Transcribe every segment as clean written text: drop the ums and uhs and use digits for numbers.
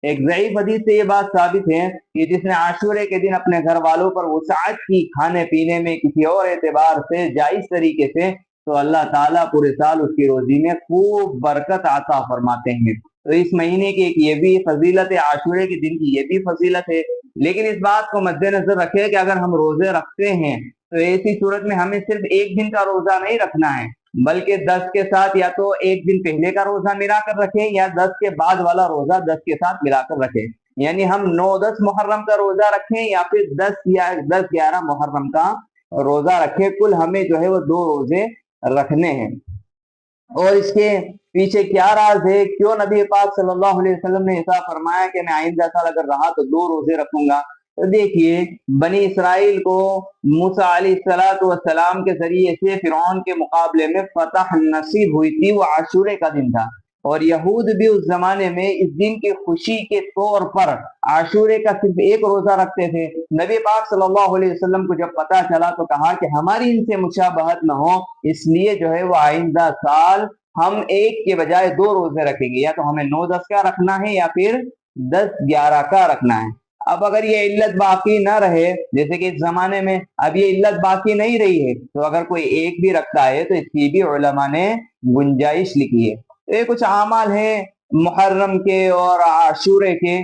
ایک ضعیف حدیث سے یہ بات ثابت ہے کہ جس نے عاشورے کے دن اپنے گھر والوں پر وسعت کی کھانے پینے میں کسی اور اعتبار سے جائز طریقے سے، تو اللہ تعالیٰ پورے سال اس کی روزی میں خوب برکت عطا فرماتے ہیں۔ تو اس مہینے کی ایک یہ بھی فضیلت ہے، عاشورے کے دن کی یہ بھی فضیلت ہے۔ لیکن اس بات کو مد نظر رکھے کہ اگر ہم روزے رکھتے ہیں تو ایسی صورت میں ہمیں صرف ایک دن کا روزہ نہیں رکھنا ہے، بلکہ 10 کے ساتھ یا تو ایک دن پہلے کا روزہ ملا کر رکھیں یا 10 کے بعد والا روزہ 10 کے ساتھ ملا کر رکھیں۔ یعنی ہم 9-10 محرم کا روزہ رکھیں یا پھر 10-11 محرم کا روزہ رکھیں، کل ہمیں جو ہے وہ 2 روزے رکھنے ہیں۔ اور اس کے پیچھے کیا راز ہے، کیوں نبی پاک صلی اللہ علیہ وسلم نے ایسا فرمایا کہ میں آئندہ سال اگر رہا تو 2 روزے رکھوں گا؟ تو دیکھیے، بنی اسرائیل کو موسیٰ علیہ السلام کے ذریعے سے فرعون کے مقابلے میں فتح نصیب ہوئی تھی، وہ عاشورے کا دن تھا، اور یہود بھی اس زمانے میں اس دن کی خوشی کے طور پر عاشورے کا صرف ایک روزہ رکھتے تھے۔ نبی پاک صلی اللہ علیہ وسلم کو جب پتہ چلا تو کہا کہ ہماری ان سے مشابہت نہ ہو، اس لیے جو ہے وہ آئندہ سال ہم ایک کے بجائے 2 روزے رکھیں گے، یا تو ہمیں 9-10 کا رکھنا ہے یا پھر 10-11 کا رکھنا ہے۔ اب اگر یہ علت باقی نہ رہے، جیسے کہ اس زمانے میں اب یہ علت باقی نہیں رہی ہے، تو اگر کوئی ایک بھی رکھتا ہے تو اس کی بھی علماء نے گنجائش لکھی ہے۔ یہ کچھ اعمال ہیں محرم کے اور عاشورے کے،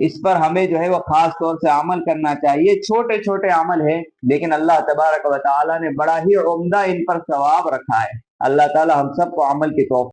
اس پر ہمیں جو ہے وہ خاص طور سے عمل کرنا چاہیے۔ چھوٹے چھوٹے عمل ہیں لیکن اللہ تبارک و تعالیٰ نے بڑا ہی عمدہ ان پر ثواب رکھا ہے۔ اللہ تعالیٰ ہم سب کو عمل کی توفیق